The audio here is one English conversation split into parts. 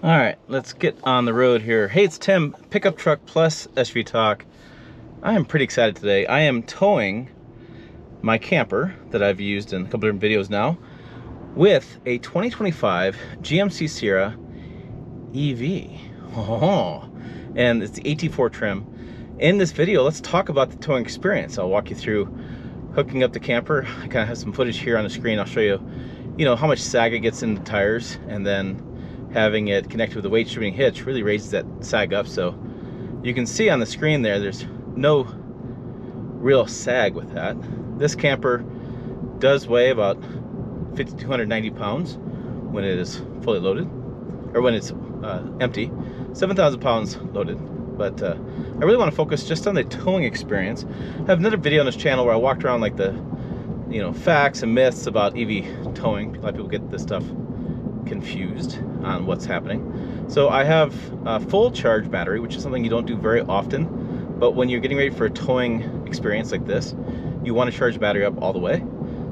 All right, let's get on the road here. Hey, it's Tim, Pickup Truck Plus SUV Talk. I am pretty excited today. I am towing my camper that I've used in a couple different videos now with a 2025 GMC Sierra EV. Oh, and it's the AT4 trim. In this video, let's talk about the towing experience. I'll walk you through hooking up the camper. I kind of have some footage here on the screen. I'll show you, how much sag it gets in the tires, and then having it connected with the weight distributing hitch really raises that sag up. So you can see on the screen there's no real sag with that. This camper does weigh about 5,290 pounds when it is fully loaded, or when it's empty, 7,000 pounds loaded. But I really want to focus just on the towing experience. I have another video on this channel where I walked around like the facts and myths about EV towing. A lot of people get this stuff confused on what's happening. So I have a full charge battery, which is something you don't do very often, but when you're getting ready for a towing experience like this, you want to charge the battery up all the way.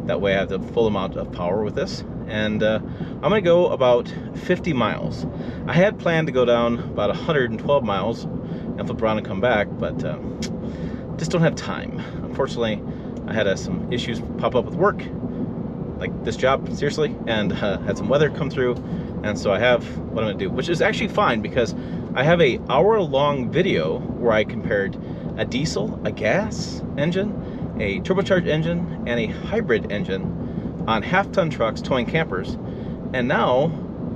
That way I have the full amount of power with this. And I'm going to go about 50 miles. I had planned to go down about 112 miles and flip around and come back, but just don't have time. Unfortunately, I had some issues pop up with work, like this job, seriously, and had some weather come through, and so I have what I'm gonna do, which is actually fine because I have a hour-long video where I compared a diesel, a gas engine, a turbocharged engine, and a hybrid engine on half-ton trucks towing campers, and now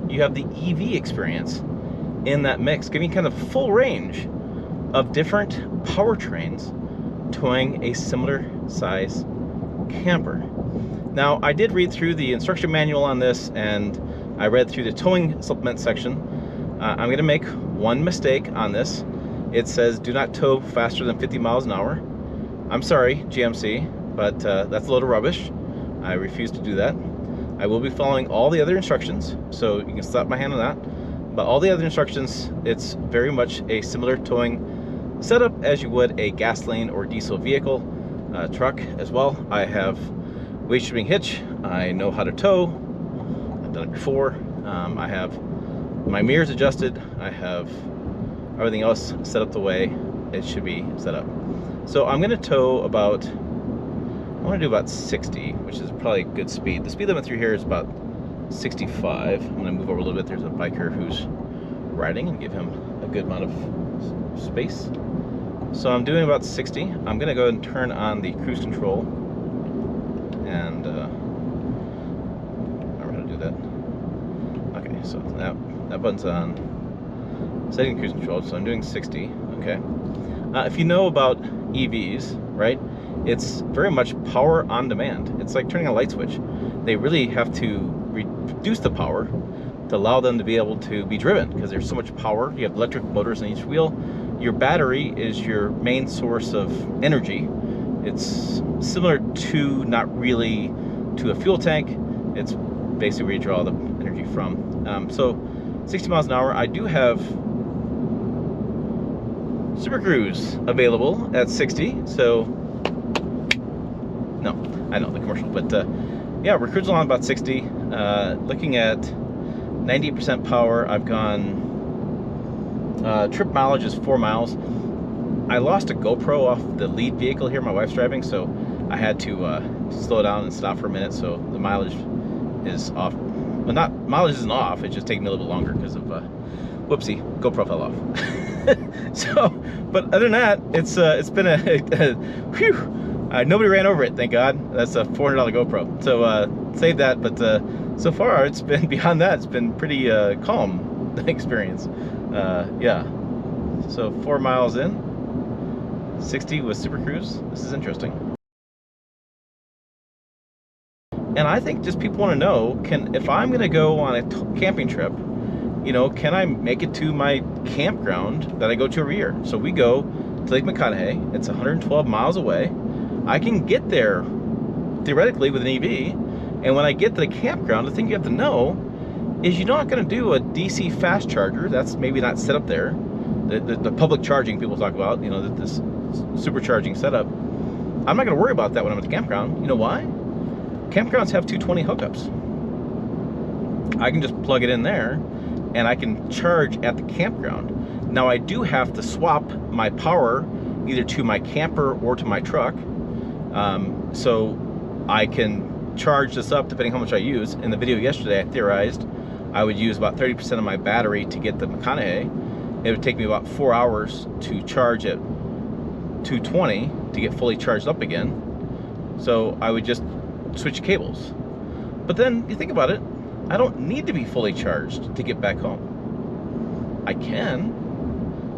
you have the EV experience in that mix, giving kind of full range of different powertrains towing a similar size camper. Now, I did read through the instruction manual on this, and I read through the towing supplement section. I'm going to make one mistake on this. It says do not tow faster than 50 miles an hour. I'm sorry, GMC, but that's a load of rubbish. I refuse to do that. I will be following all the other instructions, so you can slap my hand on that. But all the other instructions, it's very much a similar towing setup as you would a gasoline or diesel vehicle, truck as well. I have weight distributing hitch. I know how to tow. I've done it before. I have my mirrors adjusted. I have everything else set up the way it should be set up. So I'm going to tow about, I want to do about 60, which is probably a good speed. The speed limit through here is about 65. I'm going to move over a little bit. There's a biker who's riding, and give him a good amount of space. So I'm doing about 60. I'm going to go ahead and turn on the cruise control. And remember how to do that. Okay, so that button's on. Setting cruise control, so I'm doing 60. Okay. If you know about EVs, right, it's very much power on demand. It's like turning a light switch. They really have to reduce the power to allow them to be able to be driven, because there's so much power. You have electric motors on each wheel. Your battery is your main source of energy. It's similar to, not really to a fuel tank. It's basically where you draw the energy from. So 60 miles an hour. I do have Super Cruise available at 60. So, no, I know the commercial, but yeah, we're cruising along about 60. Looking at 90% power. I've gone, trip mileage is 4 miles. I lost a GoPro off the lead vehicle here my wife's driving, so I had to slow down and stop for a minute, so the mileage is off. Well, mileage isn't off, it's just taking me a little bit longer because of, whoopsie, GoPro fell off. So, but other than that, it's been a whew, nobody ran over it, thank God. That's a $400 GoPro, so save that, but so far it's been, beyond that, it's been pretty calm experience. Yeah, so 4 miles in, 60 with Super Cruise. This is interesting. And I think just people want to know, if I'm going to go on a camping trip, can I make it to my campground that I go to every year? So we go to Lake McConaughey. It's 112 miles away. I can get there theoretically with an EV. And when I get to the campground, the thing you have to know is you're not going to do a DC fast charger. That's maybe not set up there. The public charging people talk about, this supercharging setup. I'm not going to worry about that when I'm at the campground. You know why? Campgrounds have 220 hookups. I can just plug it in there and I can charge at the campground. Now I do have to swap my power either to my camper or to my truck, so I can charge this up depending how much I use. In the video yesterday, I theorized I would use about 30% of my battery to get the McConaughey. It would take me about 4 hours to charge at 220 to get fully charged up again. So I would just switch cables. But then you think about it, I don't need to be fully charged to get back home. I can,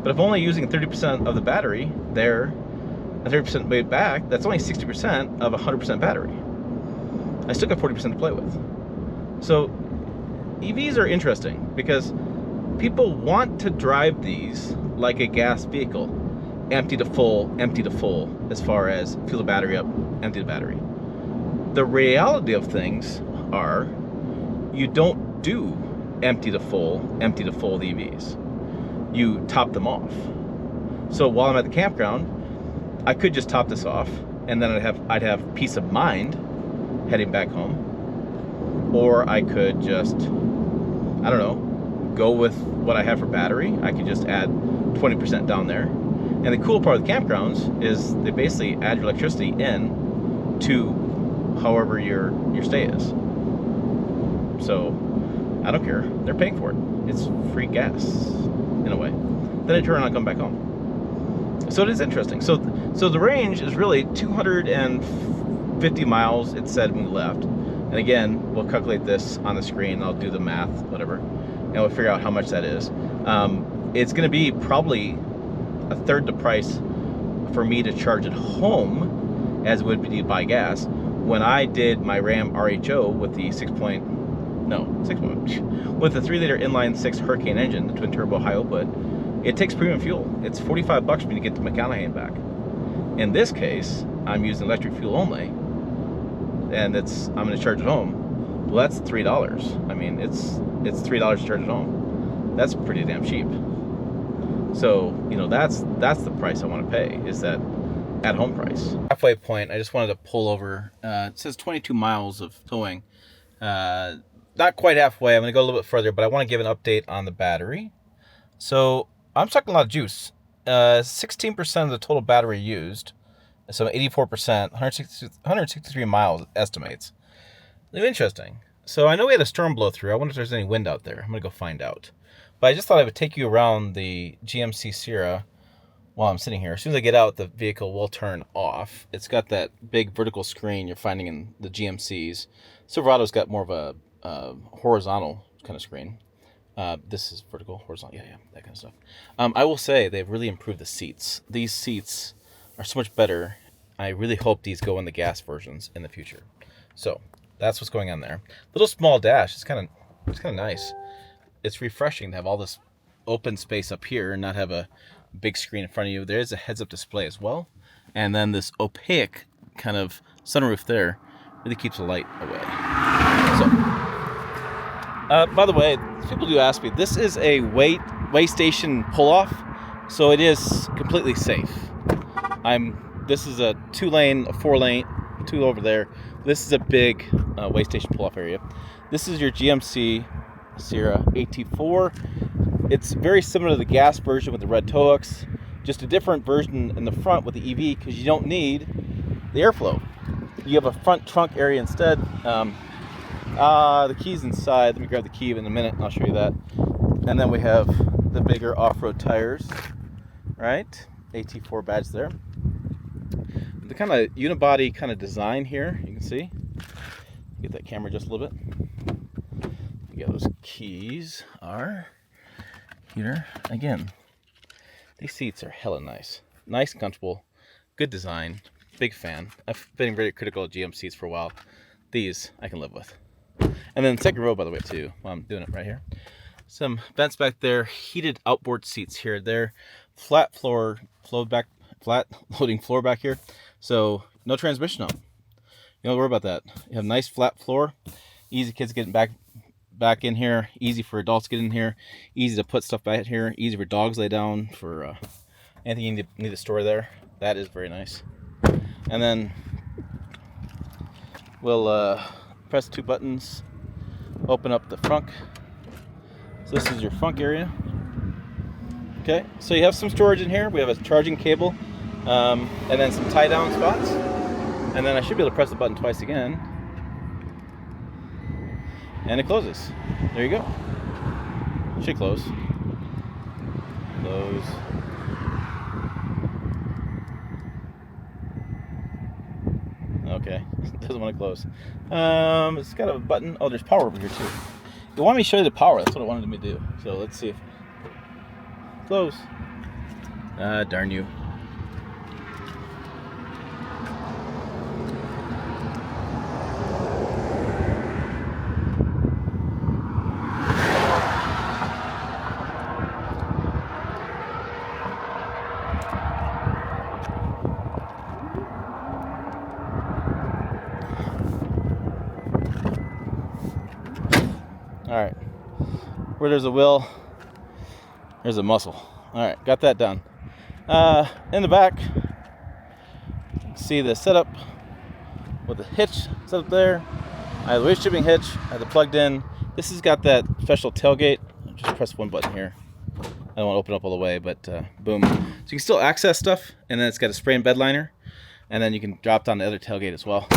but if I'm only using 30% of the battery there, and 30% way back, that's only 60% of 100% battery. I still got 40% to play with. So EVs are interesting because people want to drive these like a gas vehicle, empty to full, as far as fill the battery up, empty the battery. The reality of things are you don't do empty to full with EVs. You top them off. So while I'm at the campground, I could just top this off, and then I'd have peace of mind heading back home. Or I could just, I don't know, go with what I have for battery. I could just add 20% down there. And the cool part of the campgrounds is they basically add your electricity in to however your stay is. So I don't care. They're paying for it. It's free gas in a way. Then I turn around and come back home. So it is interesting. So the range is really 250 miles, it said when we left. And again, we'll calculate this on the screen. I'll do the math, whatever, and we'll figure out how much that is. It's going to be probably a third the price for me to charge at home as it would be to buy gas. When I did my Ram RHO with the with the 3-liter inline-6 Hurricane engine, the twin turbo high output, it takes premium fuel. It's $45 for me to get to McConaughey and back. In this case, I'm using electric fuel only, and I'm going to charge at home. Well, that's $3. I mean, it's $3 to charge at home. That's pretty damn cheap. So, you know, that's the price I want to pay, is that at-home price. Halfway point, I just wanted to pull over. It says 22 miles of towing. Not quite halfway. I'm going to go a little bit further, but I want to give an update on the battery. So I'm sucking a lot of juice. 16% of the total battery used. So 84%, 163 miles estimates. Interesting. So I know we had a storm blow through. I wonder if there's any wind out there. I'm going to go find out. But I just thought I would take you around the GMC Sierra while I'm sitting here. As soon as I get out, the vehicle will turn off. It's got that big vertical screen you're finding in the GMCs. Silverado's got more of a horizontal kind of screen. This is vertical, horizontal, yeah, that kind of stuff. I will say they've really improved the seats. These seats are so much better. I really hope these go in the gas versions in the future. So that's what's going on there. Little small dash. It's kind of nice. It's refreshing to have all this open space up here and not have a big screen in front of you. There is a heads-up display as well, and then this opaque kind of sunroof there really keeps the light away. So, by the way, people do ask me. This is a way station pull-off, so it is completely safe. This is a 2-lane, a 4-lane, 2 over there. This is a big way station pull-off area. This is your GMC Sierra AT4. It's very similar to the gas version with the red tow hooks, just a different version in the front with the EV because you don't need the airflow. You have a front trunk area instead. The key's inside. Let me grab the key in a minute and I'll show you that. And then we have the bigger off-road tires, right? AT4 badge there. The kind of unibody kind of design here, you can see. Get that camera just a little bit. Yeah, those keys are here. Again, these seats are hella nice. Nice and comfortable. Good design. Big fan. I've been very critical of GM seats for a while. These I can live with. And then second row, by the way, too, while I'm doing it right here. Some vents back there. Heated outboard seats here. They're flat loading floor back here. So no transmission on. You don't worry about that. You have a nice flat floor. Easy kids getting back in here. Easy for adults to get in here. Easy to put stuff back here. Easy for dogs lay down. For anything you need to store there. That is very nice. And then we'll press 2 buttons. Open up the front. So this is your front area. Okay, so you have some storage in here. We have a charging cable, and then some tie down spots. And then I should be able to press the button twice again. And it closes. There you go. Should close. Close. Okay, doesn't want to close. It's got a button. Oh, there's power over here too. You want me to show you the power? That's what it wanted me to do. So let's see if close. Darn you. All right, where there's a will, there's a muscle. All right, got that done. In the back, see the setup with the hitch set up there. I have the waste shipping hitch, I have it plugged in. This has got that special tailgate. Just press one button here. I don't want to open up all the way, but boom. So you can still access stuff, and then it's got a spray and bed liner, and then you can drop down the other tailgate as well.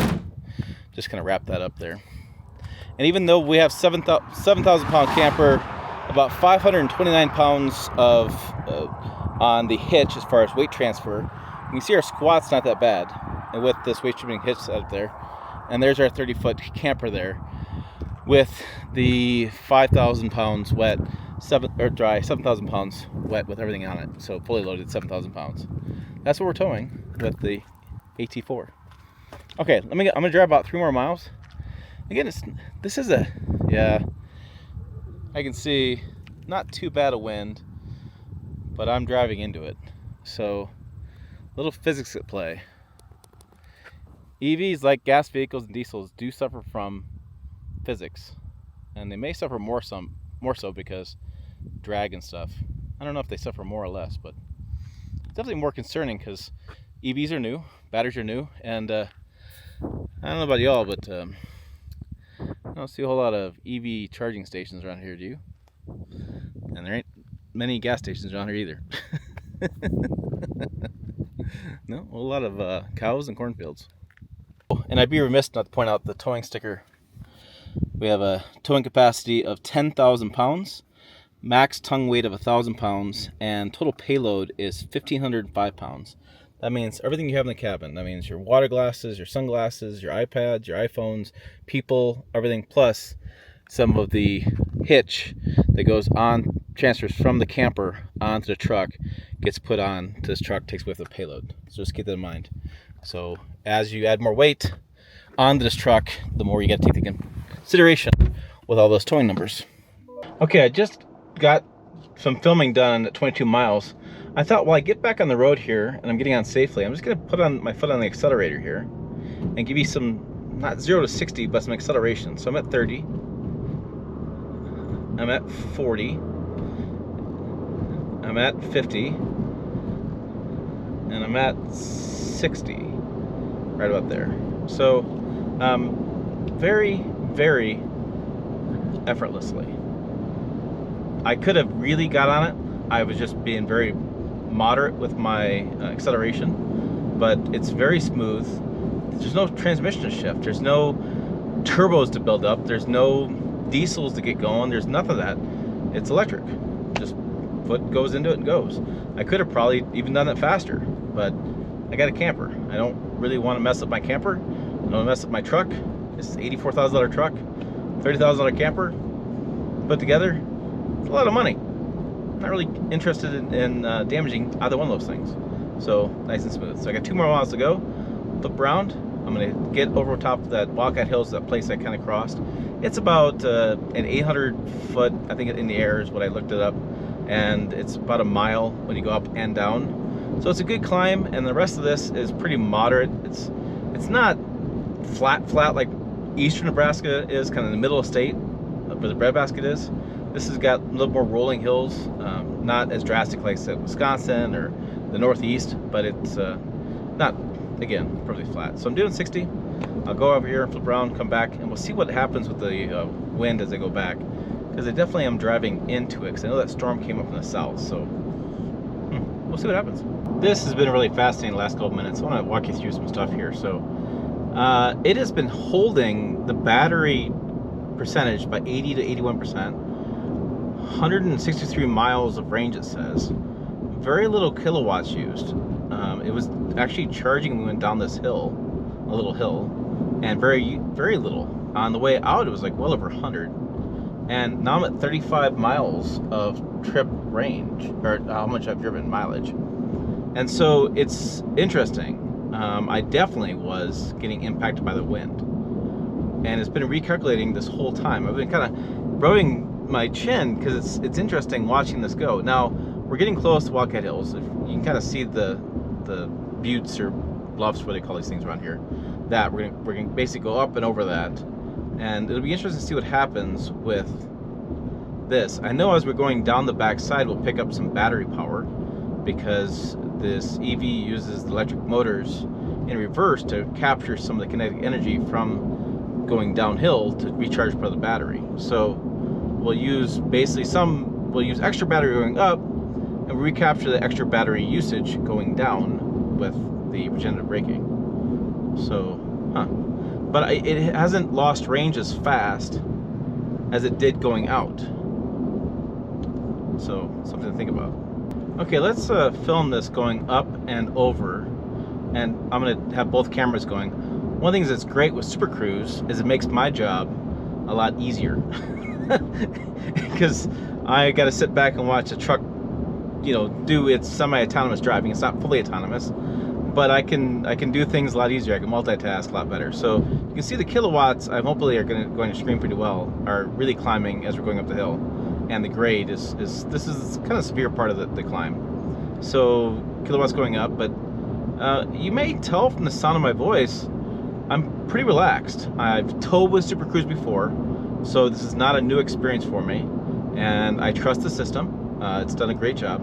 Just kind of wrap that up there. And even though we have 7,000 pound camper, about 529 pounds of on the hitch as far as weight transfer. You can see our squat's not that bad, and with this weight shipping hitch up there. And there's our 30-foot camper there, with the 5,000 pounds wet, 7,000 pounds wet with everything on it. So fully loaded, 7,000 pounds. That's what we're towing with the AT4. Okay, I'm gonna drive about 3 more miles. Again, this is a, yeah, I can see not too bad a wind, but I'm driving into it. So, little physics at play. EVs, like gas vehicles and diesels, do suffer from physics. And they may suffer more so because drag and stuff. I don't know if they suffer more or less, but it's definitely more concerning because EVs are new, batteries are new, and I don't know about y'all, but I don't see a whole lot of EV charging stations around here, do you? And there ain't many gas stations around here either. No, a whole lot of cows and cornfields. Oh, and I'd be remiss not to point out the towing sticker. We have a towing capacity of 10,000 pounds, max tongue weight of 1,000 pounds, and total payload is 1,505 pounds. That means everything you have in the cabin. That means your water glasses, your sunglasses, your iPads, your iPhones, people, everything, plus some of the hitch that goes on, transfers from the camper onto the truck, gets put on to this truck, takes with the payload. So just keep that in mind. So as you add more weight onto this truck, the more you got to take into consideration with all those towing numbers. Okay, I just got some filming done at 22 miles. I thought, while I get back on the road here and I'm getting on safely, I'm just going to put on my foot on the accelerator here and give you some, not 0 to 60, but some acceleration. So I'm at 30, I'm at 40, I'm at 50, and I'm at 60, right about there. So very, very effortlessly. I could have really got on it. I was just being very moderate with my acceleration, but it's very smooth. There's no transmission to shift. There's no turbos to build up. There's no diesels to get going. There's none of that. It's electric. Just foot goes into it and goes. I could have probably even done that faster, but I got a camper. I don't really want to mess up my camper. I don't want to mess up my truck. This is $84,000 truck, $30,000 camper put together. It's a lot of money. I'm not really interested in damaging either one of those things. So nice and smooth. So I got 2 more miles to go. Flip around. I'm gonna get over top of that Wildcat Hills, that place I kind of crossed. It's about an 800 foot, I think, in the air is what I looked it up, and it's about a mile when you go up and down. So it's a good climb, and the rest of this is pretty moderate. It's not flat like eastern Nebraska is, kind of in the middle of state where the breadbasket is. This has got a little more rolling hills, not as drastic like say Wisconsin or the Northeast, but it's not, again, perfectly flat. So I'm doing 60. I'll go over here, flip around, come back, and we'll see what happens with the wind as I go back. because I definitely am driving into it, because I know that storm came up from the south, so we'll see what happens. This has been really fascinating the last couple minutes. I want to walk you through some stuff here. So it has been holding the battery percentage by 80 to 81%, 163 miles of range, it says. Very little kilowatts used. It was actually charging when we went down this hill, a little hill, and very little. On the way out, it was like well over 100. And now I'm at 35 miles of trip range, or how much I've driven mileage. And so it's interesting. I definitely was getting impacted by the wind. And it's been recalculating this whole time. I've been kind of rubbing my chin because it's interesting watching this go. Now, we're getting close to Wildcat Hills. You can kind of see the buttes or bluffs, what they call these things around here. That we're gonna basically go up and over that. And it'll be interesting to see what happens with this. I know as we're going down the back side, we'll pick up some battery power because this EV uses the electric motors in reverse to capture some of the kinetic energy from going downhill to recharge part of the battery. So we'll use basically we'll use extra battery going up and recapture the extra battery usage going down with the regenerative braking. So, but it hasn't lost range as fast as it did going out. So, something to think about. Okay, let's film this going up and over, and I'm going to have both cameras going. One thing that's great with Super Cruise is it makes my job a lot easier because I got to sit back and watch a truck, do its semi-autonomous driving. It's not fully autonomous, but I can do things a lot easier. I can multitask a lot better. So you can see the kilowatts I hopefully are going to screen pretty well are really climbing as we're going up the hill, and the grade this is kind of severe part of the climb. So kilowatts going up, but you may tell from the sound of my voice I'm pretty relaxed. I've towed with Super Cruise before, so this is not a new experience for me, and I trust the system. It's done a great job.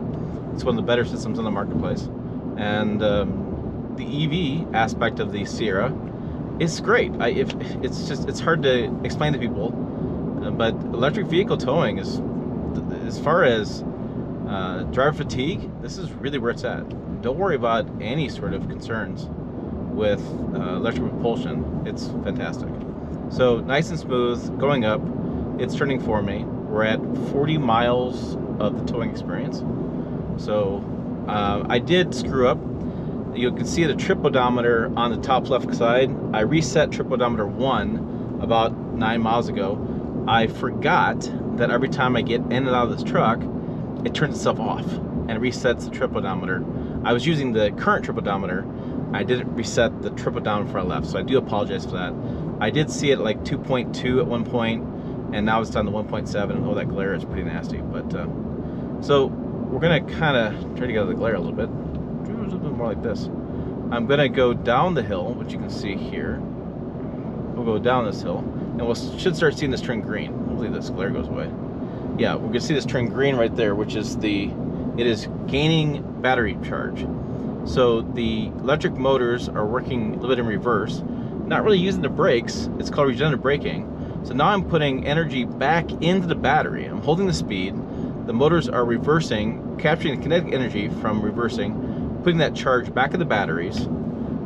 It's one of the better systems on the marketplace, and the EV aspect of the Sierra is great. It's hard to explain to people, but electric vehicle towing is, as far as driver fatigue, this is really where it's at. Don't worry about any sort of concerns with electric propulsion. It's fantastic. So nice and smooth going up. It's turning for me. We're at 40 miles of the towing experience. So I did screw up. You can see the trip odometer on the top left side. I reset trip odometer 1 about 9 miles ago. I forgot that every time I get in and out of this truck, it turns itself off and resets the trip odometer. I was using the current trip odometer. I didn't reset the trip odometer before I left, so I do apologize for that. I did see it at like 2.2 at one point, and now it's down to 1.7. Oh, that glare is pretty nasty. But so we're gonna kind of try to get out of the glare a little bit. A little bit more like this. I'm gonna go down the hill, which you can see here. We'll go down this hill, and we should start seeing this turn green. Hopefully this glare goes away. Yeah, we're gonna see this turn green right there, which is it is gaining battery charge. So the electric motors are working a little bit in reverse, not really using the brakes. It's called regenerative braking. So now I'm putting energy back into the battery. I'm holding the speed. The motors are reversing, capturing the kinetic energy from reversing, putting that charge back in the batteries,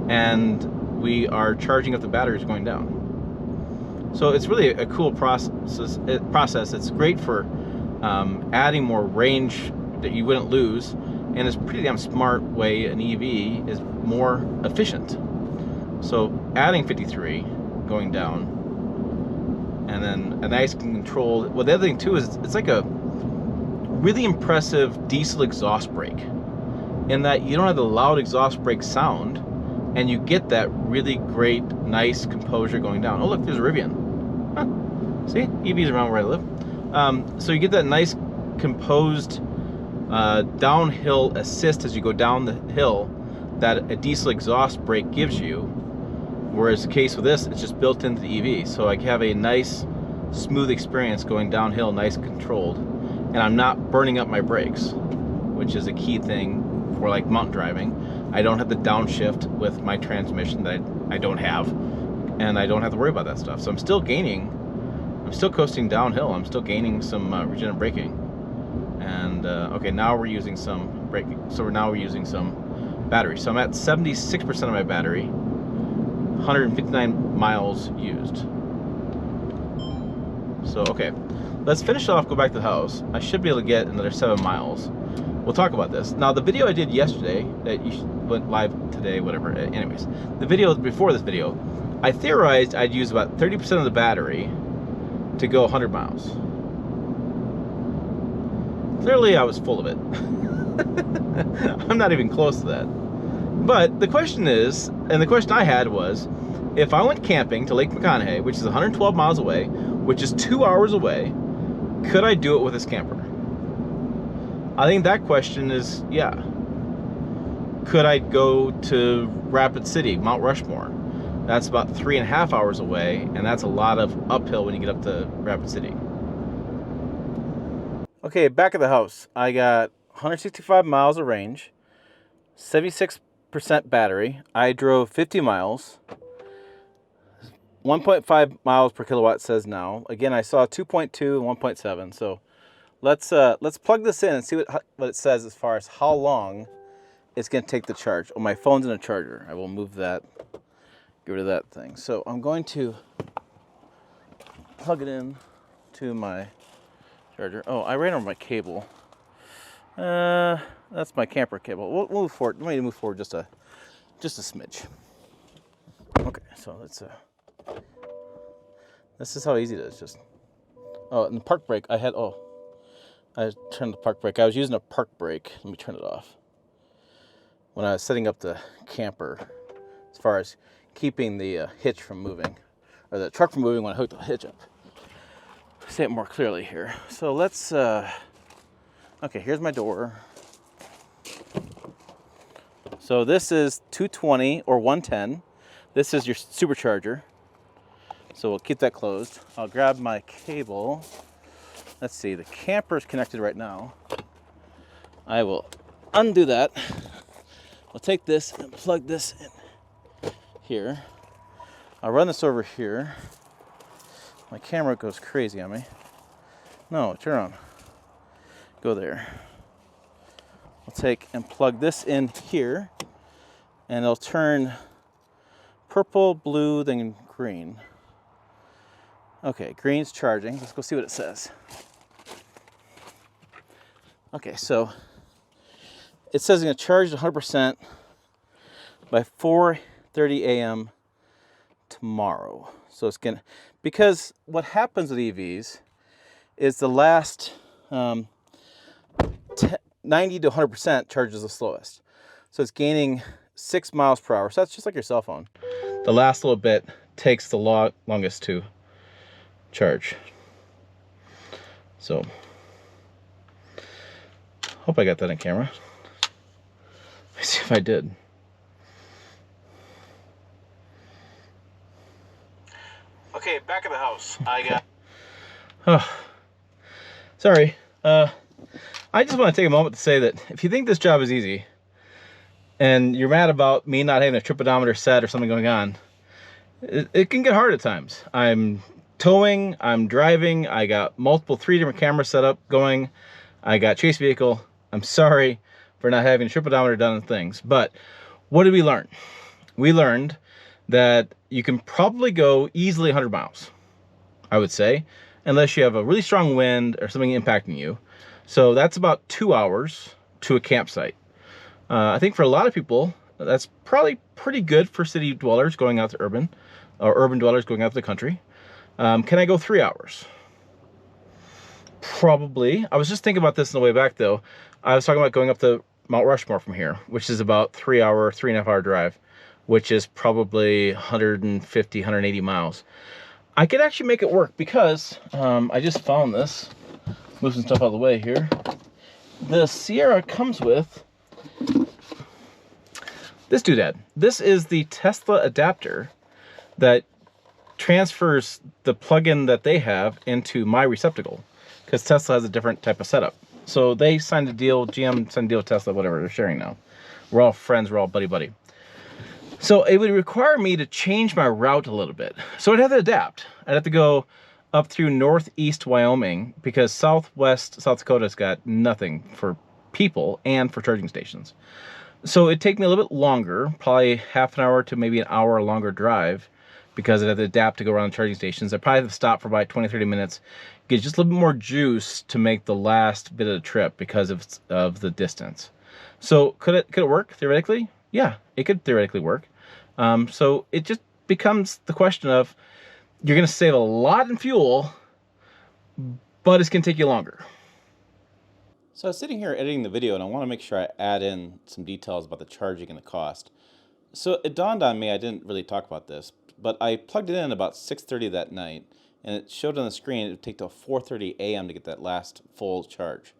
and we are charging up the batteries going down. So it's really a cool process. It's great for adding more range that you wouldn't lose, and it's a pretty damn smart way an EV is more efficient. So adding 53, going down, and then a nice controlled. Well, the other thing too is it's like a really impressive diesel exhaust brake, in that you don't have the loud exhaust brake sound, and you get that really great, nice composure going down. Oh look, there's a Rivian. Huh. See, EVs around where I live. So you get that nice composed downhill assist as you go down the hill that a diesel exhaust brake gives you, whereas the case with this, it's just built into the EV. So I have a nice smooth experience going downhill, nice controlled, and I'm not burning up my brakes, which is a key thing for like mountain driving. I don't have the downshift with my transmission that I don't have, and I don't have to worry about that stuff. So I'm still gaining I'm still coasting downhill. I'm still gaining some regenerative braking. And okay, now we're using some braking. So now we're using some battery. So I'm at 76% of my battery, 159 miles used. So okay, let's finish off, go back to the house. I should be able to get another 7 miles. We'll talk about this. Now the video I did yesterday, that went live today, whatever, anyways. The video before this video, I theorized I'd use about 30% of the battery to go 100 miles. Clearly I was full of it. I'm not even close to that. But the question is, and the question I had was, if I went camping to Lake McConaughey, which is 112 miles away, which is 2 hours away, could I do it with this camper? I think that question is, yeah. Could I go to Rapid City, Mount Rushmore? That's about 3.5 hours away, and that's a lot of uphill when you get up to Rapid City. Okay, back at the house. I got 165 miles of range, 76% battery. I drove 50 miles. 1.5 miles per kilowatt says now. Again, I saw 2.2 and 1.7. So let's plug this in and see what it says as far as how long it's going to take to charge. Oh, my phone's in a charger. I will move that. Get rid of that thing. So I'm going to plug it in to my charger. Oh, I ran over my cable. That's my camper cable. We'll move forward. Let me move forward just a smidge. Okay, so let's. This is how easy it is. Just. Oh, and the park brake. I turned the park brake. I was using a park brake. Let me turn it off. When I was setting up the camper, as far as keeping the hitch from moving, or the truck from moving when I hooked the hitch up. Say it more clearly here. So let's, okay, here's my door. So this is 220 or 110. This is your supercharger. So we'll keep that closed. I'll grab my cable. Let's see, the camper's connected right now. I will undo that. I'll take this and plug this in here. I'll run this over here. My camera goes crazy on me. No, turn on. Go there. I'll take and plug this in here, and it'll turn purple, blue, then green. Okay, green's charging. Let's go see what it says. Okay, so it says it's going to charge 100% by 4:30 a.m. tomorrow. So it's going to, because what happens with EVs is the last 90 to 100% charges the slowest. So it's gaining 6 miles per hour. So that's just like your cell phone. The last little bit takes the longest to charge. So, hope I got that on camera. Let's see if I did. Okay, back at the house. I got. Oh, sorry. I just want to take a moment to say that if you think this job is easy, and you're mad about me not having a trip odometer set or something going on, it can get hard at times. I'm towing, I'm driving, I got 3 different cameras set up going, I got chase vehicle. I'm sorry for not having a trip odometer done on things, but what did we learn? We learned that you can probably go easily 100 miles, I would say, unless you have a really strong wind or something impacting you. So that's about 2 hours to a campsite. I think for a lot of people, that's probably pretty good for city dwellers going out to urban, or urban dwellers going out to the country. Can I go 3 hours? Probably. I was just thinking about this on the way back though. I was talking about going up to Mount Rushmore from here, which is about 3.5 hour drive, which is probably 150, 180 miles. I could actually make it work because I just found this. Move some stuff out of the way here. The Sierra comes with this doodad. This is the Tesla adapter that transfers the plug-in that they have into my receptacle, because Tesla has a different type of setup. So they signed a deal, GM signed a deal with Tesla, whatever, they're sharing now. We're all friends, we're all buddy-buddy. So it would require me to change my route a little bit. So I'd have to adapt. I'd have to go up through northeast Wyoming, because southwest South Dakota's got nothing for people and for charging stations. So it'd take me a little bit longer, probably half an hour to maybe an hour longer drive, because I'd have to adapt to go around the charging stations. I'd probably have to stop for about 20-30 minutes, get just a little bit more juice to make the last bit of the trip because of the distance. So could it work theoretically? Yeah, it could theoretically work. So it just becomes the question of, you're going to save a lot in fuel, but it's going to take you longer. So I was sitting here editing the video, and I want to make sure I add in some details about the charging and the cost. So it dawned on me, I didn't really talk about this, but I plugged it in about 6:30 that night, and it showed on the screen it would take till 4:30 a.m. to get that last full charge.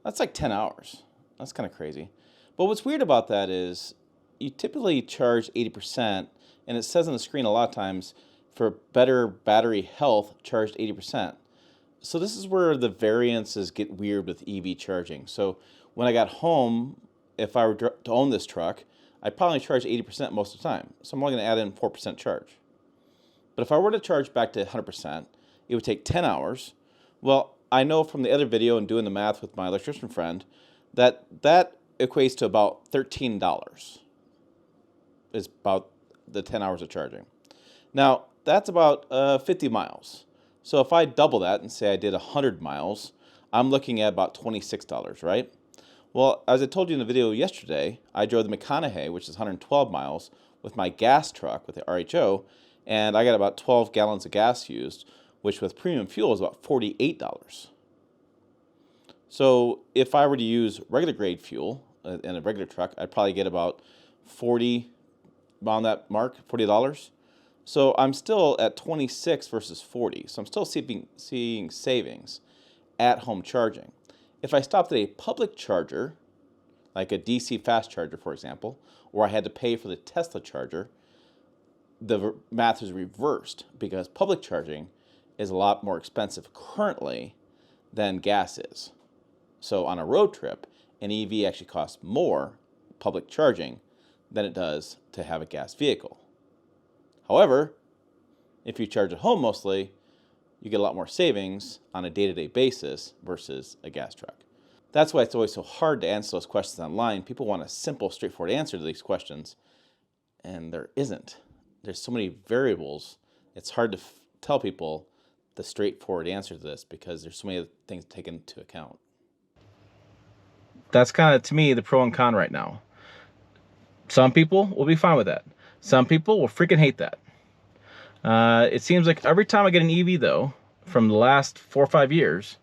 That's like 10 hours. That's kind of crazy. But what's weird about that is you typically charge 80%, and it says on the screen a lot of times, for better battery health, charged 80%. So this is where the variances get weird with EV charging. So when I got home, if I were to own this truck, I'd probably charge 80% most of the time. So I'm only going to add in 4% charge. But if I were to charge back to 100%, it would take 10 hours. Well, I know from the other video and doing the math with my electrician friend that that equates to about $13 is about the 10 hours of charging. Now, that's about 50 miles. So if I double that and say I did 100 miles, I'm looking at about $26, right? Well, as I told you in the video yesterday, I drove the McConaughey, which is 112 miles, with my gas truck with the RHO, and I got about 12 gallons of gas used, which with premium fuel is about $48. So if I were to use regular grade fuel in a regular truck, I'd probably get about 40, around that mark, $40. So I'm still at 26 versus 40. So I'm still seeing savings at home charging. If I stopped at a public charger, like a DC fast charger, for example, or I had to pay for the Tesla charger, the math is reversed because public charging is a lot more expensive currently than gas is. So on a road trip, an EV actually costs more public charging than it does to have a gas vehicle. However, if you charge at home mostly, you get a lot more savings on a day-to-day basis versus a gas truck. That's why it's always so hard to answer those questions online. People want a simple, straightforward answer to these questions, and there isn't. There's so many variables, it's hard to tell people the straightforward answer to this because there's so many other things to take into account. That's kind of, to me, the pro and con right now. Some people will be fine with that. Some people will freaking hate that. It seems like every time I get an EV, though, from the last 4 or 5 years,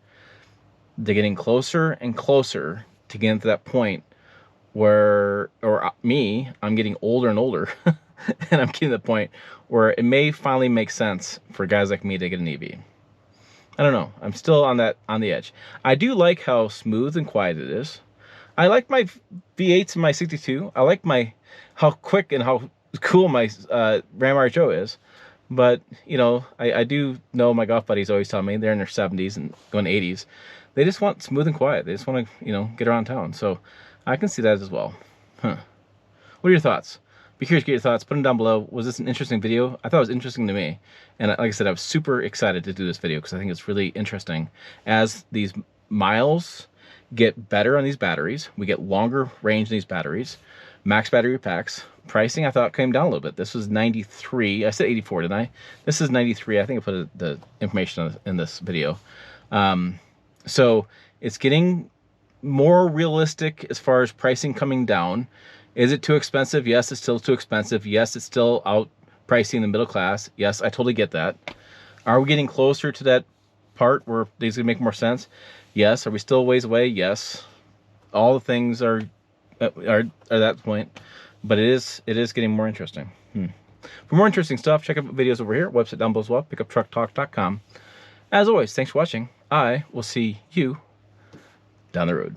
they're getting closer and closer to getting to that point where, or me, I'm getting older and older, and I'm getting to the point where it may finally make sense for guys like me to get an EV. I don't know. I'm still on the edge. I do like how smooth and quiet it is. I like my V8s and my 62. I like how quick and how cool my Ram RHO is. But, you know, I do know my golf buddies always tell me they're in their 70s and going 80s. They just want smooth and quiet. They just want to, you know, get around town. So I can see that as well. What are your thoughts? Be curious to get your thoughts. Put them down below. Was this an interesting video? I thought it was interesting to me. And like I said, I was super excited to do this video because I think it's really interesting. As these miles get better on these batteries, we get longer range in these batteries, max battery packs. Pricing, I thought, came down a little bit. This was 93. I said 84, didn't I? This is 93. I think I put the information in this video. So it's getting more realistic as far as pricing coming down. Is it too expensive? Yes, it's still too expensive. Yes, it's still outpricing the middle class. Yes, I totally get that. Are we getting closer to that part where these are going to make more sense? Yes. Are we still a ways away? Yes. All the things are at that point. But it is getting more interesting. For more interesting stuff, check out videos over here. Website down below as well, pickuptrucktalk.com. As always, thanks for watching. I will see you down the road.